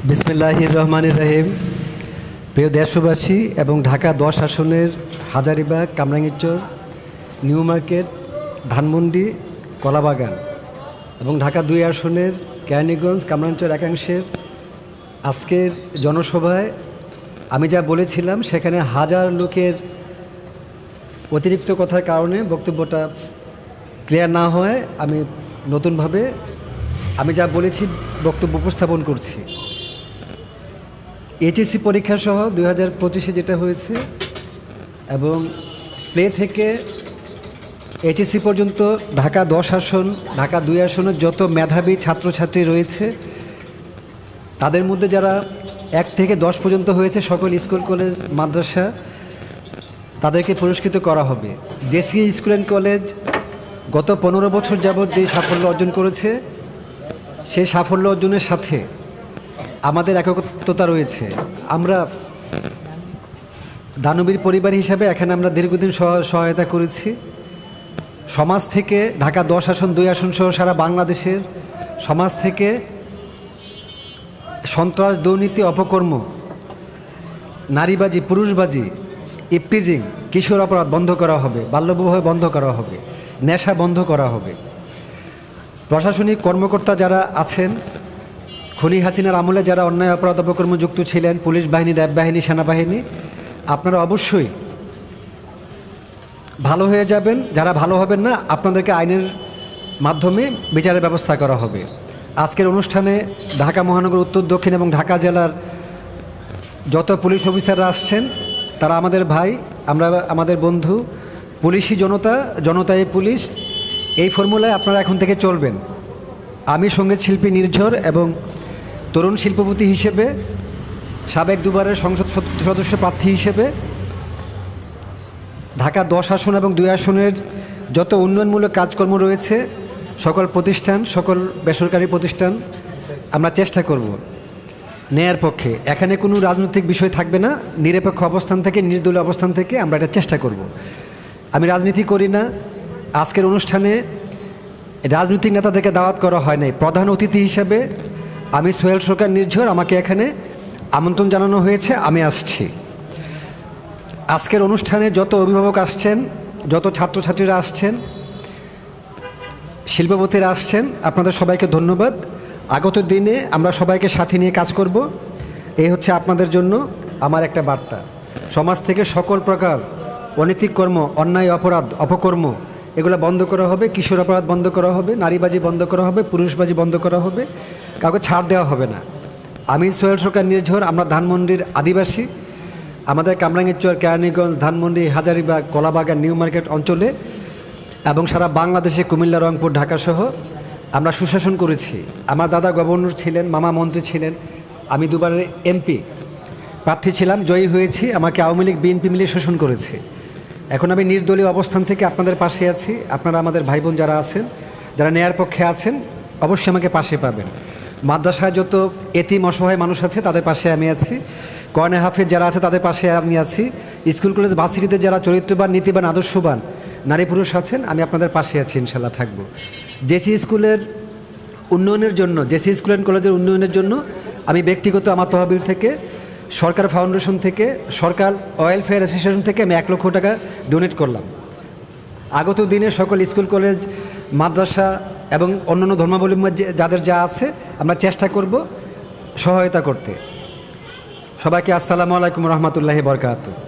বিসমিল্লাহির রহমানির রহিম। প্রিয় দেশবাসী এবং ঢাকা 10 আসনের হাজারীবাগ, কামরাঙ্গীরচর, নিউ মার্কেট, ধানমন্ডি, কলাবাগান এবং ঢাকা 2 আসনের কেরানীগঞ্জ, কামরাঙ্গীরচর একাংশের আজকের জনসভায় আমি যা বলেছিলাম সেখানে হাজার লোকের অতিরিক্ত কথার কারণে বক্তব্যটা ক্লিয়ার না হয় আমি নতুনভাবে আমি যা বলেছি বক্তব্য উপস্থাপন করছি। এইচএসসি পরীক্ষা সহ 2025-এ যেটা হয়েছে এবং প্লে থেকে এইচএসসি পর্যন্ত ঢাকা 10 আসন, ঢাকা 2 আসনের যত মেধাবী ছাত্রছাত্রী রয়েছে তাদের মধ্যে যারা 1 থেকে 10 পর্যন্ত হয়েছে সকল স্কুল, কলেজ, মাদ্রাসা তাদেরকে পুরস্কৃত করা হবে। জেসি স্কুল অ্যান্ড কলেজ গত 15 বছর যাবৎ যে সাফল্য অর্জন করেছে সেই সাফল্য অর্জনের সাথে আমাদের একত্রতা রয়েছে। আমরা দানবীর পরিবার হিসাবে এখানে আমরা দীর্ঘদিন সহায়তা করেছি। সমাজ থেকে ঢাকা 10 আসন, 2 আসন সহ সারা বাংলাদেশের সমাজ থেকে সন্ত্রাস, দুর্নীতি, অপকর্ম, নারীবাজি, পুরুষবাজি, ইপটিজিং, কিশোর অপরাধ বন্ধ করা হবে, বাল্যবিবাহ বন্ধ করা হবে, নেশা বন্ধ করা হবে। প্রশাসনিক কর্মকর্তা যারা আছেন, খনি হাসিনার আমলে যারা অন্যায় অপরাধ অপকর্ম যুক্ত ছিলেন, পুলিশ বাহিনী, র্যাব বাহিনী, সেনাবাহিনী, আপনারা অবশ্যই ভালো হয়ে যাবেন। যারা ভালো হবেন না আপনাদেরকে আইনের মাধ্যমে বিচারের ব্যবস্থা করা হবে। আজকের অনুষ্ঠানে ঢাকা মহানগর, উত্তর, দক্ষিণ এবং ঢাকা জেলার যত পুলিশ অফিসাররা আসছেন তারা আমাদের ভাই, আমরা আমাদের বন্ধু। পুলিশই জনতা, জনতাই পুলিশ, এই ফর্মুলায় আপনারা এখন থেকে চলবেন। আমি সঙ্গীত শিল্পী নির্ঝর এবং তরুণ শিল্পপতি হিসেবে, সাবেক দুবারের সংসদ সদস্য প্রার্থী হিসেবে ঢাকা 10 আসন এবং 2 আসনের যত উন্নয়নমূলক কাজকর্ম রয়েছে সকল প্রতিষ্ঠান, সকল বেসরকারি প্রতিষ্ঠান আমরা চেষ্টা করব ন্যায়ের পক্ষে। এখানে কোনো রাজনৈতিক বিষয় থাকবে না, নিরপেক্ষ অবস্থান থেকে, নির্দলীয় অবস্থান থেকে আমরা এটা চেষ্টা করব। আমি রাজনীতি করি না। আজকের অনুষ্ঠানে রাজনৈতিক নেতাদেরকে দাওয়াত করা হয় নাই। প্রধান অতিথি হিসেবে আমি সোহেল সরকার নির্ঝর, আমাকে এখানে আমন্ত্রণ জানানো হয়েছে, আমি আসছি। আজকের অনুষ্ঠানে যত অভিভাবক আসছেন, যত ছাত্রছাত্রীরা আসছেন, শিল্পপতিরা আসছেন, আপনাদের সবাইকে ধন্যবাদ। আগত দিনে আমরা সবাইকে সাথে নিয়ে কাজ করব, এই হচ্ছে আপনাদের জন্য আমার একটা বার্তা। সমাজ থেকে সকল প্রকার অনৈতিক কর্ম, অন্যায় অপরাধ, অপকর্ম এগুলো বন্ধ করা হবে, কিশোর অপরাধ বন্ধ করা হবে, নারীবাজি বন্ধ করা হবে, পুরুষবাজি বন্ধ করা হবে, কাউকে ছাড় দেওয়া হবে না। আমি সোহেল সরকার নির্ঝর, আমরা ধানমন্ডির আদিবাসী। আমাদের কামরাঙ্গীরচর, কেরানীগঞ্জ, ধানমন্ডি, হাজারীবাগ, কলাবাগান, নিউ মার্কেট অঞ্চলে এবং সারা বাংলাদেশে কুমিল্লা, রংপুর, ঢাকা সহ আমরা সুশাসন করেছি। আমার দাদা গভর্নর ছিলেন, মামা মন্ত্রী ছিলেন, আমি দুবারের এমপি প্রার্থী ছিলাম, জয়ী হয়েছি। আমাকে আওয়ামী লীগ, বিএনপি মিলিয়ে শোষণ করেছে। এখন আমি নির্দলীয় অবস্থান থেকে আপনাদের পাশে আছি। আপনারা আমাদের ভাই বোন যারা আছেন, যারা ন্যায়ের পক্ষে আছেন, অবশ্যই আমাকে পাশে পাবেন। মাদ্রাসায় যত এতিম অসহায় মানুষ আছে তাদের পাশে আমি আছি। কোরআনে হাফেজ যারা আছে তাদের পাশে আমি আছি। স্কুল, কলেজ, ভার্সিটিতে যারা চরিত্রবান, নীতিবান, আদর্শবান নারী পুরুষ আছেন, আমি আপনাদের পাশে আছি, ইনশাল্লাহ থাকবো। জেসি স্কুলের উন্নয়নের জন্য, জেসি স্কুল অ্যান্ড কলেজের উন্নয়নের জন্য আমি ব্যক্তিগত আমার তহবিল থেকে, সরকার ফাউন্ডেশন থেকে, সরকার ওয়েলফেয়ার অ্যাসোসিয়েশন থেকে আমি 1 লক্ষ টাকা ডোনেট করলাম। আগত দিনে সকল স্কুল, কলেজ, মাদ্রাসা এবং অন্যান্য ধর্মাবলম্বী যাদের যা আছে আমরা চেষ্টা করব সহায়তা করতে। সবাইকে আসসালামু আলাইকুম রহমতুল্লাহি বরকাতুহু।